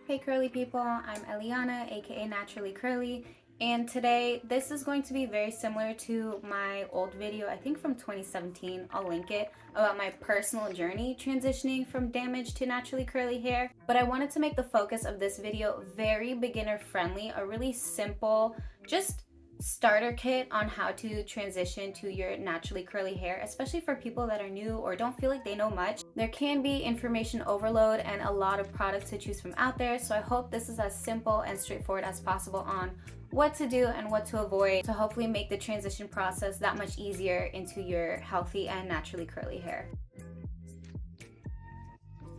Hey curly people, I'm Eliana, aka NaturelliCurly, and today this is going to be very similar to my old video, I think from 2017, I'll link it, about my personal journey transitioning from damaged to naturally curly hair. But I wanted to make the focus of this video very beginner friendly, a really simple, just starter kit on how to transition to your naturally curly hair, especially for people that are new or don't feel like they know much. There can be information overload and a lot of products to choose from out there, so I hope this is as simple and straightforward as possible on what to do and what to avoid to hopefully make the transition process that much easier into your healthy and naturally curly hair.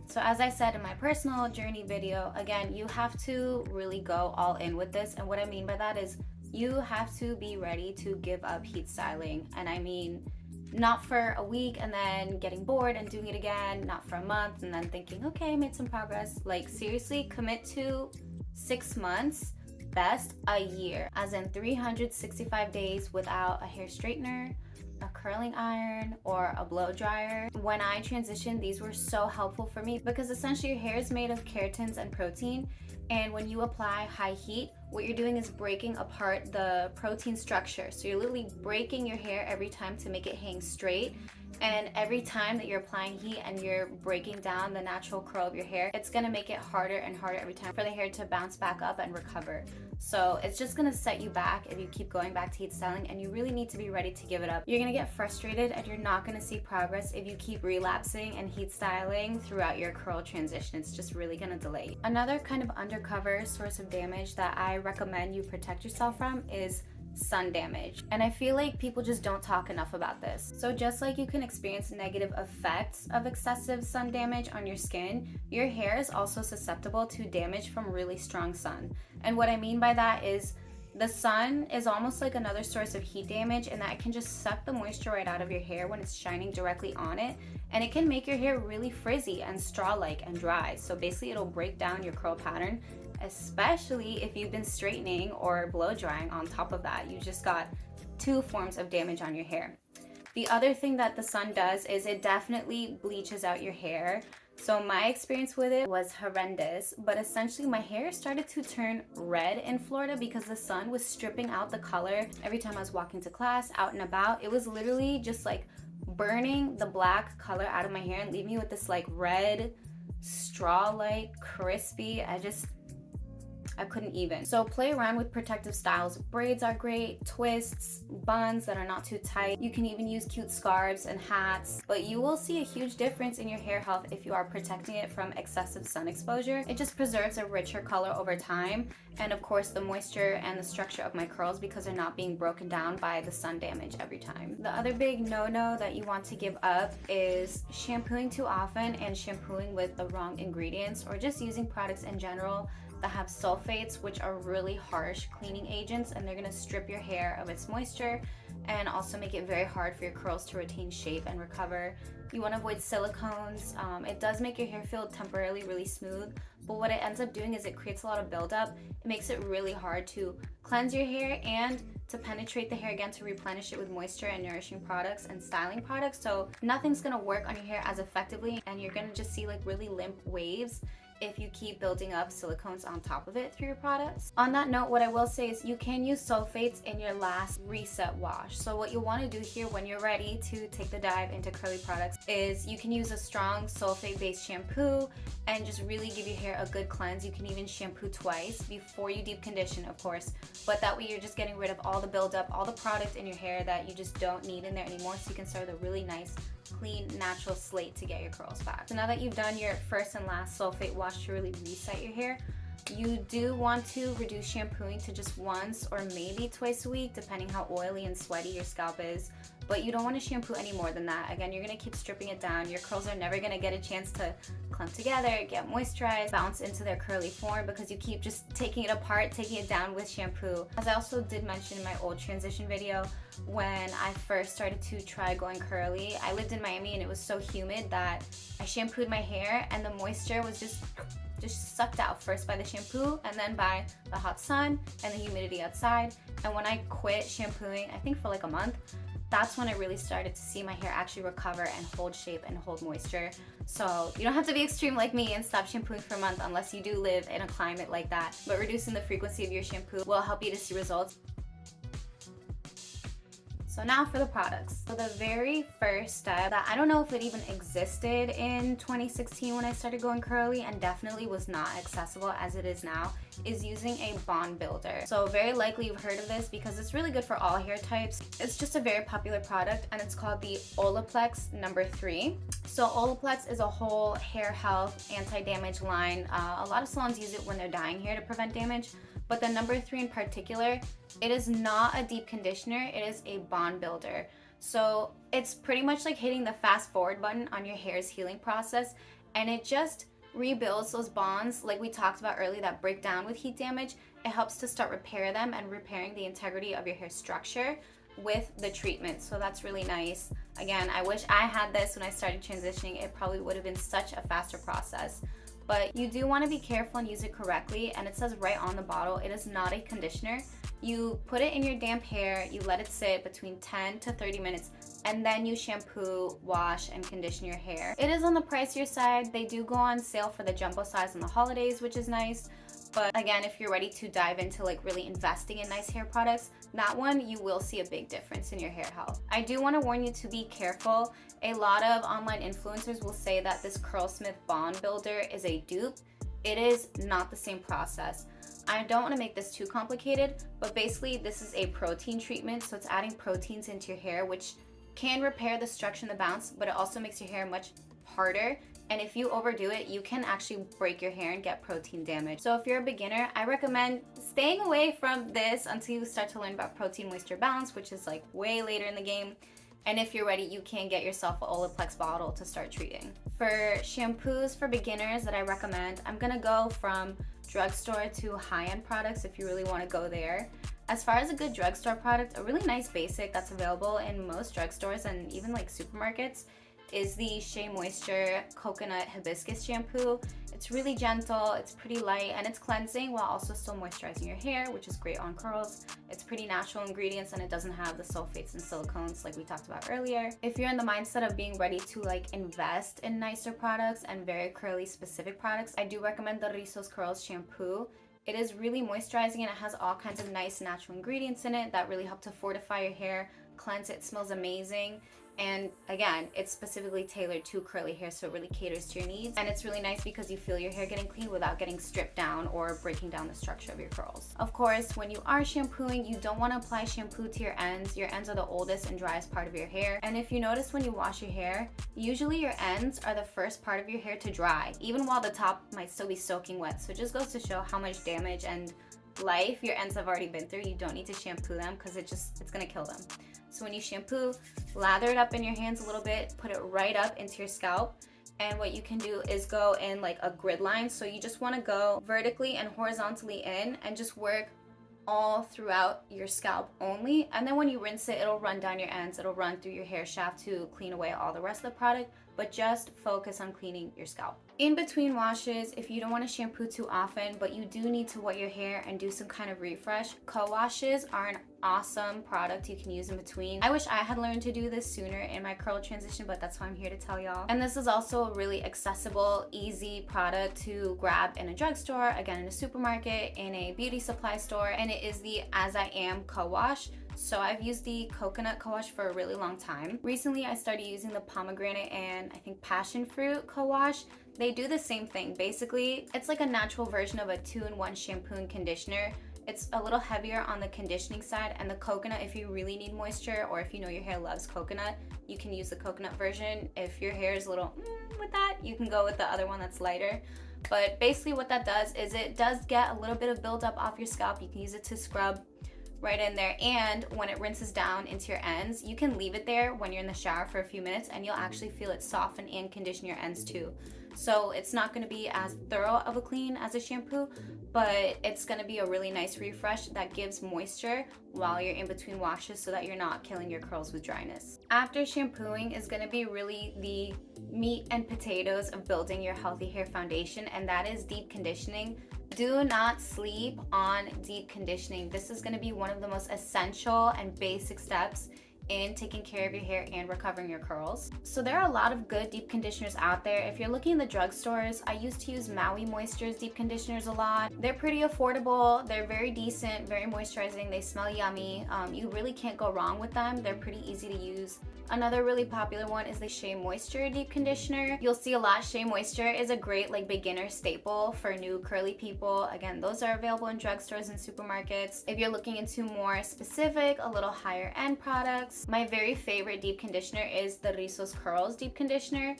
So as I said in my personal journey video, again, you have to really go all in with this, and what I mean by that is you have to be ready to give up heat styling. And I mean, not for a week and then getting bored and doing it again, not for a month and then thinking, okay, I made some progress. Like seriously, commit to 6 months, best a year, as in 365 days without a hair straightener, a curling iron, or a blow dryer. When I transitioned, these were so helpful for me because essentially your hair is made of keratins and protein, and when you apply high heat, what you're doing is breaking apart the protein structure. So you're literally breaking your hair every time to make it hang straight. And every time that you're applying heat and you're breaking down the natural curl of your hair, it's gonna make it harder and harder every time for the hair to bounce back up and recover. So it's just gonna set you back if you keep going back to heat styling, and you really need to be ready to give it up. You're gonna get frustrated and you're not gonna see progress if you keep relapsing and heat styling throughout your curl transition. It's just really gonna delay you. Another kind of undercover source of damage that I recommend you protect yourself from is sun damage. And I feel like people just don't talk enough about this. So just like you can experience negative effects of excessive sun damage on your skin, your hair is also susceptible to damage from really strong sun. And what I mean by that is the sun is almost like another source of heat damage, in that it can just suck the moisture right out of your hair when it's shining directly on it, and it can make your hair really frizzy and straw-like and dry. So basically it'll break down your curl pattern, especially if you've been straightening or blow drying on top of that. You just got two forms of damage on your hair. The other thing that the sun does is it definitely bleaches out your hair. So my experience with it was horrendous, but essentially my hair started to turn red in Florida because the sun was stripping out the color. Every time I was walking to class, out and about, it was literally just like burning the black color out of my hair and leaving me with this like red, straw-like, crispy, I couldn't even. So play around with protective styles. Braids are great, twists, buns that are not too tight. You can even use cute scarves and hats, but you will see a huge difference in your hair health if you are protecting it from excessive sun exposure. It just preserves a richer color over time, and of course the moisture and the structure of my curls, because they're not being broken down by the sun damage every time. The other big no-no that you want to give up is shampooing too often and shampooing with the wrong ingredients, or just using products in general that have sulfates, which are really harsh cleaning agents, and they're gonna strip your hair of its moisture and also make it very hard for your curls to retain shape and recover. You want to avoid silicones. It does make your hair feel temporarily really smooth, but what it ends up doing is it creates a lot of buildup. It makes it really hard to cleanse your hair and to penetrate the hair again, to replenish it with moisture and nourishing products and styling products. So nothing's gonna work on your hair as effectively, and you're gonna just see like really limp waves if you keep building up silicones on top of it through your products. On that note, what I will say is you can use sulfates in your last reset wash. So what you want to do here when you're ready to take the dive into curly products is you can use a strong sulfate-based shampoo and just really give your hair a good cleanse. You can even shampoo twice before you deep condition, of course, but that way you're just getting rid of all the buildup, all the product in your hair that you just don't need in there anymore, so you can start with a really nice clean natural slate to get your curls back. So now that you've done your first and last sulfate wash to really reset your hair, you do want to reduce shampooing to just once or maybe twice a week, depending how oily and sweaty your scalp is. But you don't want to shampoo any more than that. Again, you're going to keep stripping it down. Your curls are never going to get a chance to clump together, get moisturized, bounce into their curly form, because you keep just taking it apart, taking it down with shampoo. As I also did mention in my old transition video, when I first started to try going curly, I lived in Miami and it was so humid that I shampooed my hair and the moisture was just sucked out, first by the shampoo and then by the hot sun and the humidity outside. And when I quit shampooing, I think for like a month, that's when I really started to see my hair actually recover and hold shape and hold moisture. So you don't have to be extreme like me and stop shampooing for a month unless you do live in a climate like that. But reducing the frequency of your shampoo will help you to see results. So now for the products. So the very first step that I don't know if it even existed in 2016 when I started going curly, and definitely was not accessible as it is now, is using a bond builder. So very likely you've heard of this because it's really good for all hair types. It's just a very popular product and it's called the Olaplex number 3. So Olaplex is a whole hair health anti-damage line. A lot of salons use it when they're dyeing hair to prevent damage, but the number 3 in particular, it is not a deep conditioner, it is a bond builder. So it's pretty much like hitting the fast forward button on your hair's healing process, and it just rebuilds those bonds like we talked about earlier that break down with heat damage. It helps to start repair them and repairing the integrity of your hair structure with the treatment. So that's really nice. Again, I wish I had this when I started transitioning. It probably would have been such a faster process. But you do want to be careful and use it correctly, and it says right on the bottle, it is not a conditioner. You put it in your damp hair, you let it sit between 10 to 30 minutes, and then you shampoo, wash, and condition your hair. It is on the pricier side. They do go on sale for the jumbo size on the holidays, which is nice. But again, if you're ready to dive into like really investing in nice hair products, that one you will see a big difference in your hair health. I do want to warn you to be careful. A lot of online influencers will say that this Curlsmith Bond Builder is a dupe. It is not the same process. I don't want to make this too complicated, but basically this is a protein treatment. So it's adding proteins into your hair, which can repair the structure and the bounce, but it also makes your hair much harder. And if you overdo it, you can actually break your hair and get protein damage. So if you're a beginner, I recommend staying away from this until you start to learn about protein moisture balance, which is like way later in the game. And if you're ready, you can get yourself an Olaplex bottle to start treating. For shampoos for beginners that I recommend, I'm gonna go from drugstore to high-end products if you really want to go there. As far as a good drugstore product, a really nice basic that's available in most drugstores and even like supermarkets is the Shea Moisture Coconut Hibiscus Shampoo. It's really gentle, it's pretty light, and it's cleansing while also still moisturizing your hair, which is great on curls. It's pretty natural ingredients and it doesn't have the sulfates and silicones like we talked about earlier. If you're in the mindset of being ready to like invest in nicer products and very curly specific products, I do recommend the Rizos Curls Shampoo. It is really moisturizing and it has all kinds of nice natural ingredients in it that really help to fortify your hair, cleanse it, smells amazing. And again, it's specifically tailored to curly hair, so it really caters to your needs. And it's really nice because you feel your hair getting clean without getting stripped down or breaking down the structure of your curls. Of course, when you are shampooing, you don't want to apply shampoo to your ends. Your ends are the oldest and driest part of your hair. And if you notice when you wash your hair, usually your ends are the first part of your hair to dry, even while the top might still be soaking wet. So it just goes to show how much damage and life your ends have already been through. You don't need to shampoo them because it's gonna kill them. So when you shampoo, lather it up in your hands a little bit, put it right up into your scalp. And what you can do is go in like a grid line. So you just want to go vertically and horizontally in and just work all throughout your scalp only. And then when you rinse it, it'll run down your ends. It'll run through your hair shaft to clean away all the rest of the product, but just focus on cleaning your scalp. In between washes, if you don't want to shampoo too often, but you do need to wet your hair and do some kind of refresh, co-washes are an awesome product you can use in between. I wish I had learned to do this sooner in my curl transition, but that's why I'm here to tell y'all. And this is also a really accessible, easy product to grab in a drugstore, again in a supermarket, in a beauty supply store, and it is the As I Am co-wash. So I've used the coconut co-wash for a really long time. Recently I started using the pomegranate and I think passion fruit co-wash. They do the same thing. Basically, it's like a natural version of a 2-in-1 shampoo and conditioner. It's a little heavier on the conditioning side, and the coconut, if you really need moisture or if you know your hair loves coconut, you can use the coconut version. If your hair is a little with that, you can go with the other one that's lighter. But basically what that does is it does get a little bit of buildup off your scalp. You can use it to scrub right in there, and when it rinses down into your ends, you can leave it there when you're in the shower for a few minutes and you'll actually feel it soften and condition your ends too. So it's not going to be as thorough of a clean as a shampoo, but it's going to be a really nice refresh that gives moisture while you're in between washes so that you're not killing your curls with dryness. After shampooing is going to be really the meat and potatoes of building your healthy hair foundation, and that is deep conditioning. Do not sleep on deep conditioning. This is going to be one of the most essential and basic steps in taking care of your hair and recovering your curls. So there are a lot of good deep conditioners out there. If you're looking in the drugstores, I used to use Maui Moisture's deep conditioners a lot. They're pretty affordable, they're very decent, very moisturizing, they smell yummy. You really can't go wrong with them. They're pretty easy to use. Another really popular one is the Shea Moisture deep conditioner. You'll see a lot. Shea Moisture is a great like beginner staple for new curly people. Again, those are available in drugstores and supermarkets. If you're looking into more specific, a little higher end products, my very favorite deep conditioner is the Rizos Curls deep conditioner.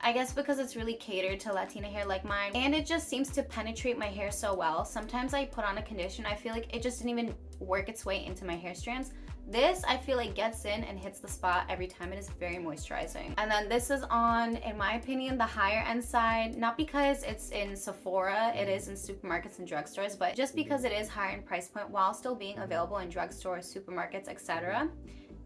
I guess because it's really catered to Latina hair like mine, and it just seems to penetrate my hair so well. Sometimes I put on a conditioner, I feel like it just didn't even work its way into my hair strands. This, I feel like, gets in and hits the spot every time. It is very moisturizing. And then this is on, in my opinion, the higher end side, not because it's in Sephora, it is in supermarkets and drugstores, but just because it is higher in price point while still being available in drugstores, supermarkets, etc.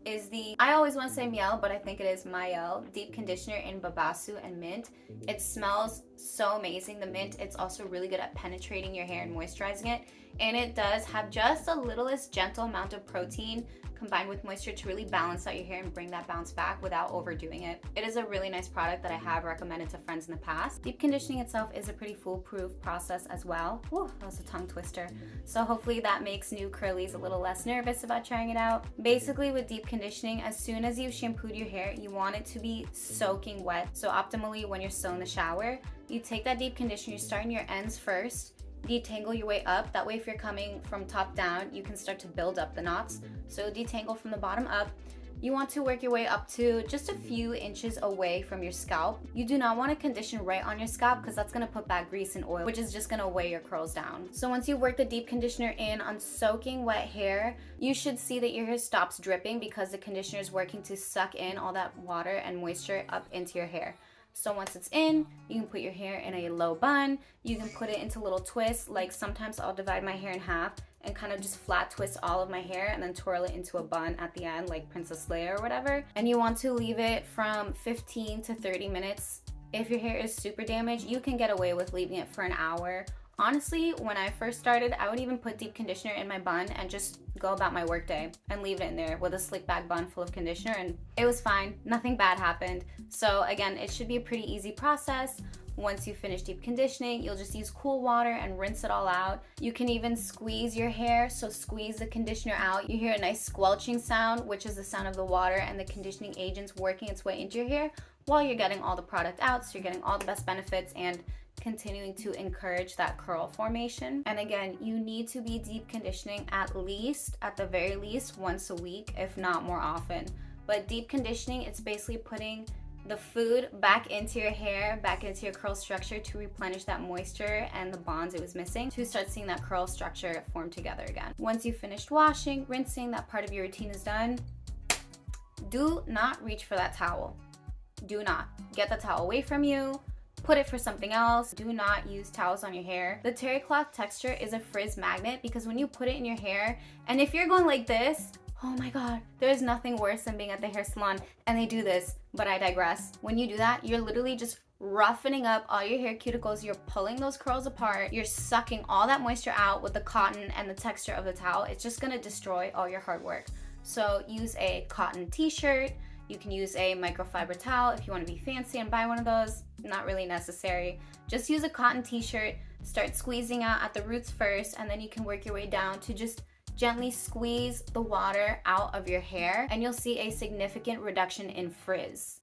is the, I always want to say Miel, but I think it is Miel deep conditioner in Babasu and mint. It smells so amazing. The mint, it's also really good at penetrating your hair and moisturizing it. And it does have just a littlest gentle amount of protein combined with moisture to really balance out your hair and bring that bounce back without overdoing it. It is a really nice product that I have recommended to friends in the past. Deep conditioning itself is a pretty foolproof process as well. Whew, that was a tongue twister. So hopefully that makes new curlies a little less nervous about trying it out. Basically with deep conditioning, as soon as you've shampooed your hair, you want it to be soaking wet. So optimally when you're still in the shower, you take that deep conditioner, you start in your ends first, detangle your way up. That way if you're coming from top down, you can start to build up the knots. So detangle from the bottom up. You want to work your way up to just a few inches away from your scalp. You do not want to condition right on your scalp because that's going to put back grease and oil, which is just going to weigh your curls down. So once you work the deep conditioner in on soaking wet hair, you should see that your hair stops dripping because the conditioner is working to suck in all that water and moisture up into your hair. So once it's in, you can put your hair in a low bun. You can put it into little twists. Like sometimes I'll divide my hair in half and kind of just flat twist all of my hair and then twirl it into a bun at the end like Princess Leia or whatever. And you want to leave it from 15 to 30 minutes. If your hair is super damaged, you can get away with leaving it for an hour. Honestly, when I first started, I would even put deep conditioner in my bun and just go about my workday and leave it in there with a slick back bun full of conditioner, and it was fine. Nothing bad happened. So again, it should be a pretty easy process. Once you finish deep conditioning, you'll just use cool water and rinse it all out. You can even squeeze your hair, so squeeze the conditioner out. You hear a nice squelching sound, which is the sound of the water and the conditioning agents working its way into your hair while you're getting all the product out, so you're getting all the best benefits and continuing to encourage that curl formation. And again, you need to be deep conditioning at the very least once a week, if not more often. But deep conditioning, it's basically putting the food back into your hair, back into your curl structure to replenish that moisture and the bonds it was missing to start seeing that curl structure form together again. Once you've finished washing, rinsing, that part of your routine is done, do not reach for that towel. Do not. Get the towel away from you. Put it for something else. Do not use towels on your hair. The terry cloth texture is a frizz magnet because when you put it in your hair, and if you're going like this, oh my god, there's nothing worse than being at the hair salon and they do this, but I digress. When you do that, you're literally just roughening up all your hair cuticles. You're pulling those curls apart. You're sucking all that moisture out with the cotton and the texture of the towel. It's just gonna destroy all your hard work. So use a cotton t-shirt. You can use a microfiber towel if you want to be fancy and buy one of those. Not really necessary. Just use a cotton t-shirt, start squeezing out at the roots first, and then you can work your way down to just gently squeeze the water out of your hair, and you'll see a significant reduction in frizz.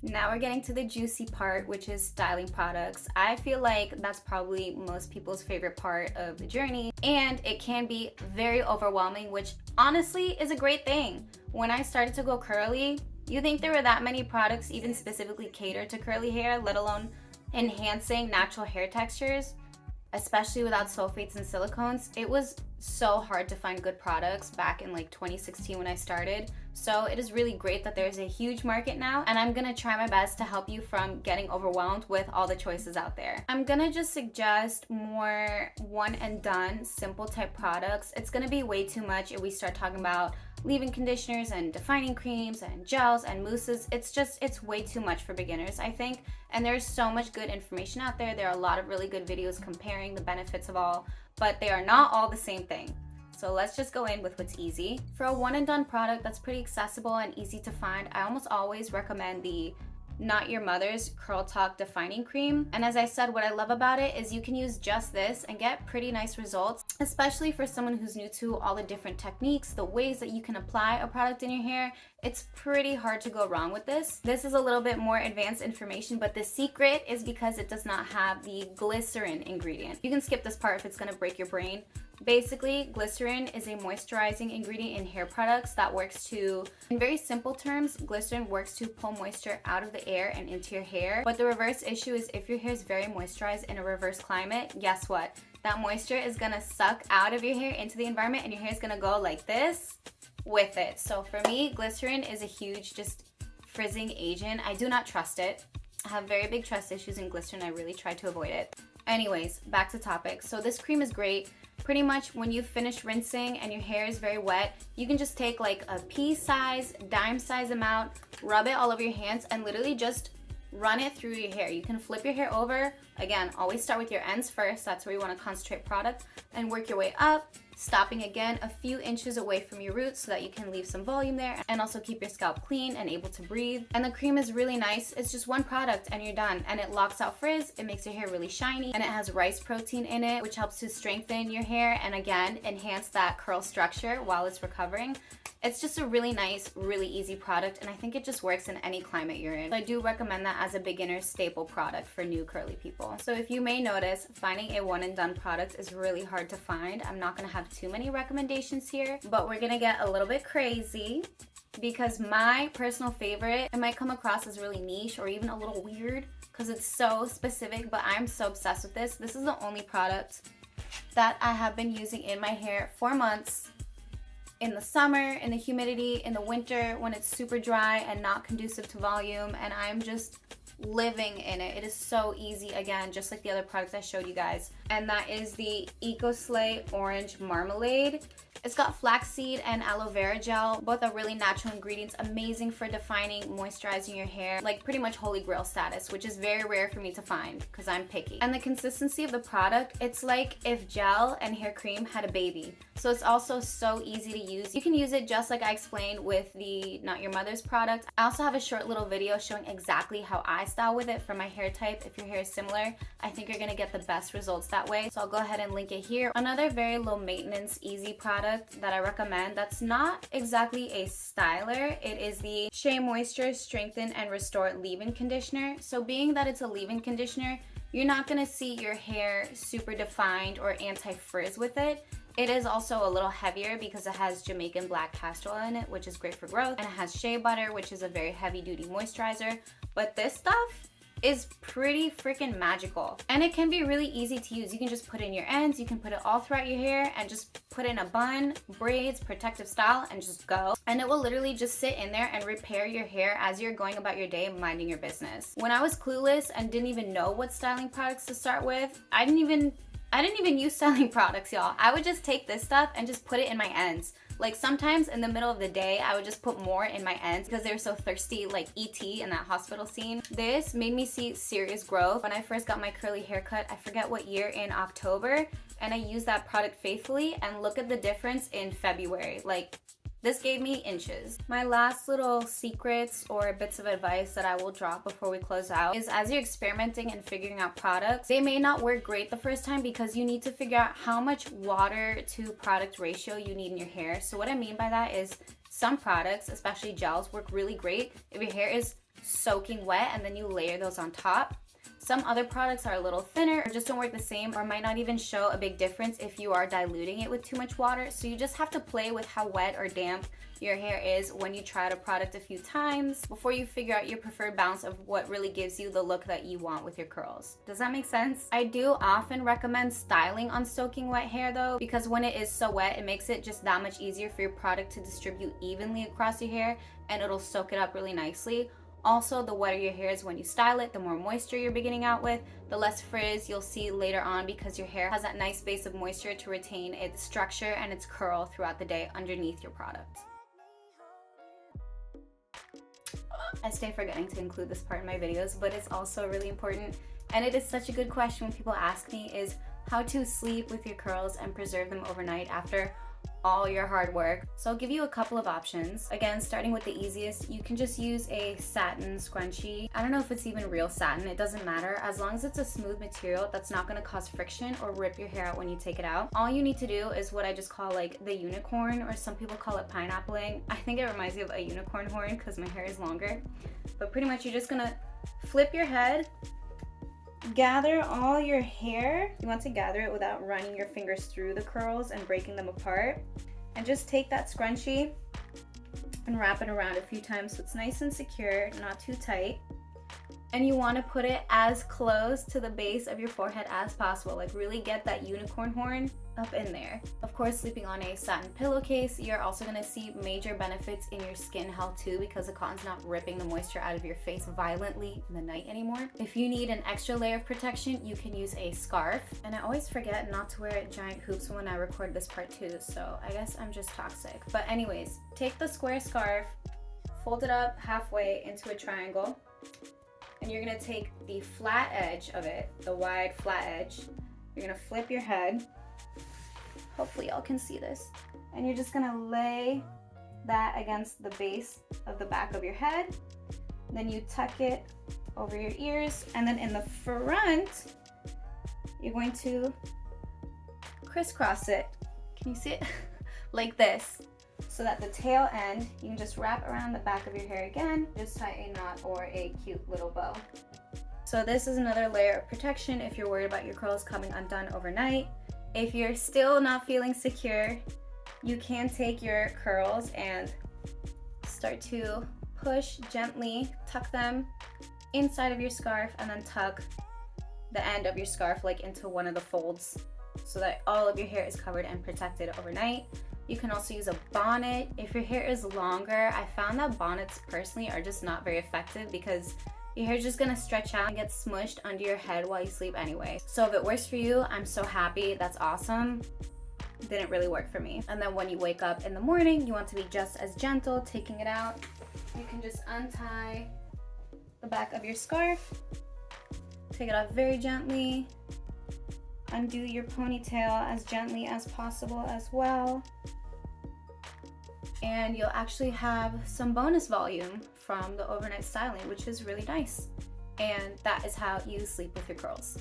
Now we're getting to the juicy part, which is styling products. I feel like that's probably most people's favorite part of the journey, and it can be very overwhelming, which honestly is a great thing. When I started to go curly, you think there were that many products even specifically catered to curly hair, let alone enhancing natural hair textures, especially without sulfates and silicones. It was so hard to find good products back in like 2016 when I started. So it is really great that there's a huge market now, and I'm gonna try my best to help you from getting overwhelmed with all the choices out there. I'm gonna just suggest more one and done, simple type products. It's gonna be way too much if we start talking about leave-in conditioners and defining creams and gels and mousses. It's way too much for beginners, I think. And there's so much good information out there. There are a lot of really good videos comparing the benefits of all, but they are not all the same thing. So let's just go in with what's easy. For a one and done product that's pretty accessible and easy to find, I almost always recommend the Not Your Mother's Curl Talk Defining Cream. And as I said, what I love about it is you can use just this and get pretty nice results, especially for someone who's new to all the different techniques, the ways that you can apply a product in your hair. It's pretty hard to go wrong with this. This is a little bit more advanced information, but the secret is because it does not have the glycerin ingredient. You can skip this part if it's gonna break your brain. Basically, glycerin is a moisturizing ingredient in hair products that works to, in very simple terms, glycerin works to pull moisture out of the air and into your hair. But the reverse issue is if your hair is very moisturized in a reverse climate, guess what? That moisture is gonna suck out of your hair into the environment and your hair is gonna go like this with it. So for me, glycerin is a huge just frizzing agent. I do not trust it. I have very big trust issues in glycerin. I really try to avoid it. Anyways, back to topic. So this cream is great. Pretty much when you finish rinsing and your hair is very wet, you can just take like a pea size, dime size amount, rub it all over your hands and literally just run it through your hair. You can flip your hair over. Again, always start with your ends first. That's where you want to concentrate product and work your way up, stopping again a few inches away from your roots so that you can leave some volume there and also keep your scalp clean and able to breathe. And the cream is really nice. It's just one product and you're done. And it locks out frizz, it makes your hair really shiny, and it has rice protein in it, which helps to strengthen your hair and again, enhance that curl structure while it's recovering. It's just a really nice, really easy product, and I think it just works in any climate you're in. So I do recommend that as a beginner staple product for new curly people. So if you may notice, finding a one and done product is really hard to find. I'm not gonna have too many recommendations here, but we're gonna get a little bit crazy because my personal favorite, it might come across as really niche or even a little weird because it's so specific, but I'm so obsessed with this. This is the only product that I have been using in my hair for months. In the summer, in the humidity, in the winter, when it's super dry and not conducive to volume, and I'm just living in it. It is so easy, again, just like the other products I showed you guys. And that is the Eco Slay Orange Marmalade. It's got flaxseed and aloe vera gel. Both are really natural ingredients, amazing for defining, moisturizing your hair, like pretty much holy grail status, which is very rare for me to find because I'm picky. And the consistency of the product, it's like if gel and hair cream had a baby. So it's also so easy to use. You can use it just like I explained with the Not Your Mother's product. I also have a short little video showing exactly how I style with it for my hair type. If your hair is similar, I think you're gonna get the best results that way. So I'll go ahead and link it here. Another very low maintenance, easy product that I recommend that's not exactly a styler, it is the Shea Moisture Strengthen and Restore Leave-In Conditioner. So being that it's a leave-in conditioner, you're not gonna see your hair super defined or anti-frizz with it. It is also a little heavier because it has Jamaican black castor oil in it, which is great for growth, and it has shea butter, which is a very heavy-duty moisturizer. But this stuff is pretty freaking magical, and it can be really easy to use. You can just put it in your ends, you can put it all throughout your hair and just put it in a bun, braids, protective style, and just go. And it will literally just sit in there and repair your hair as you're going about your day minding your business. When I was clueless and didn't even know what styling products to start with, I didn't even use styling products, y'all. I would just take this stuff and just put it in my ends. Like sometimes in the middle of the day, I would just put more in my ends because they were so thirsty, like E.T. in that hospital scene. This made me see serious growth. When I first got my curly haircut, I forget what year, in October, and I used that product faithfully, and look at the difference in February. Like, this gave me inches. My last little secrets or bits of advice that I will drop before we close out is, as you're experimenting and figuring out products, they may not work great the first time because you need to figure out how much water to product ratio you need in your hair. So what I mean by that is some products, especially gels, work really great if your hair is soaking wet and then you layer those on top. Some other products are a little thinner or just don't work the same, or might not even show a big difference if you are diluting it with too much water. So you just have to play with how wet or damp your hair is when you try out a product a few times before you figure out your preferred balance of what really gives you the look that you want with your curls. Does that make sense? I do often recommend styling on soaking wet hair though, because when it is so wet, it makes it just that much easier for your product to distribute evenly across your hair, and it'll soak it up really nicely. Also, the wetter your hair is when you style it, the more moisture you're beginning out with, the less frizz you'll see later on because your hair has that nice base of moisture to retain its structure and its curl throughout the day underneath your product. I stay forgetting to include this part in my videos, but it's also really important. And it is such a good question when people ask me is how to sleep with your curls and preserve them overnight after all your hard work. So I'll give you a couple of options. Again, starting with the easiest, you can just use a satin scrunchie. I don't know if it's even real satin, it doesn't matter. As long as it's a smooth material that's not gonna cause friction or rip your hair out when you take it out. All you need to do is what I just call like the unicorn, or some people call it pineappling. I think it reminds me of a unicorn horn because my hair is longer. But pretty much you're just gonna flip your head, gather all your hair. You want to gather it without running your fingers through the curls and breaking them apart. And just take that scrunchie and wrap it around a few times so it's nice and secure, not too tight. And you want to put it as close to the base of your forehead as possible. Like really get that unicorn horn up in there. Of course, sleeping on a satin pillowcase, you're also going to see major benefits in your skin health too, because the cotton's not ripping the moisture out of your face violently in the night anymore. If you need an extra layer of protection, you can use a scarf. And I always forget not to wear giant hoops when I record this part too, so I guess I'm just toxic. But anyways, take the square scarf, fold it up halfway into a triangle, and you're gonna take the flat edge of it, the wide flat edge. You're gonna flip your head. Hopefully y'all can see this. And you're just gonna lay that against the base of the back of your head. Then you tuck it over your ears. And then in the front, you're going to crisscross it. Can you see it? Like this. So that the tail end, you can just wrap around the back of your hair again, just tie a knot or a cute little bow. So this is another layer of protection if you're worried about your curls coming undone overnight. If you're still not feeling secure, you can take your curls and start to push gently, tuck them inside of your scarf, and then tuck the end of your scarf like into one of the folds so that all of your hair is covered and protected overnight. You can also use a bonnet. If your hair is longer, I found that bonnets personally are just not very effective because your hair is just gonna stretch out and get smushed under your head while you sleep anyway. So if it works for you, I'm so happy, that's awesome. It didn't really work for me. And then when you wake up in the morning, you want to be just as gentle, taking it out. You can just untie the back of your scarf, take it off very gently, undo your ponytail as gently as possible as well. And you'll actually have some bonus volume from the overnight styling, which is really nice. And that is how you sleep with your curls.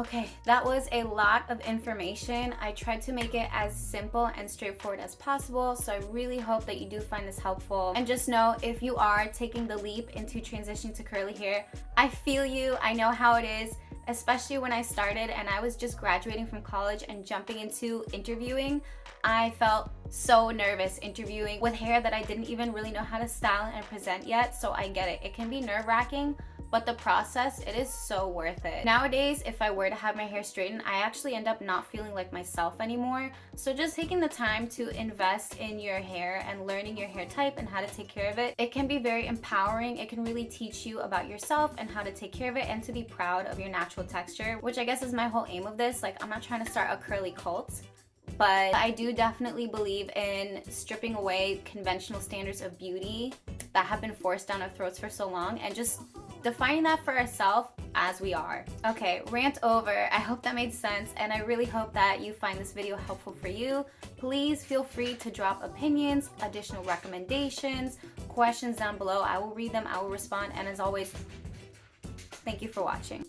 Okay, that was a lot of information. I tried to make it as simple and straightforward as possible, so I really hope that you do find this helpful. And just know, if you are taking the leap into transitioning to curly hair, I feel you, I know how it is, especially when I started and I was just graduating from college and jumping into interviewing. I felt so nervous interviewing with hair that I didn't even really know how to style and present yet, so I get it. It can be nerve-wracking, but the process, it is so worth it. Nowadays, if I were to have my hair straightened, I actually end up not feeling like myself anymore. So just taking the time to invest in your hair and learning your hair type and how to take care of it, it can be very empowering. It can really teach you about yourself and how to take care of it and to be proud of your natural texture, which I guess is my whole aim of this. Like, I'm not trying to start a curly cult, but I do definitely believe in stripping away conventional standards of beauty that have been forced down our throats for so long and just defining that for ourselves as we are. Okay, rant over. I hope that made sense, and I really hope that you find this video helpful for you. Please feel free to drop opinions, additional recommendations, questions down below. I will read them, I will respond, and as always, thank you for watching.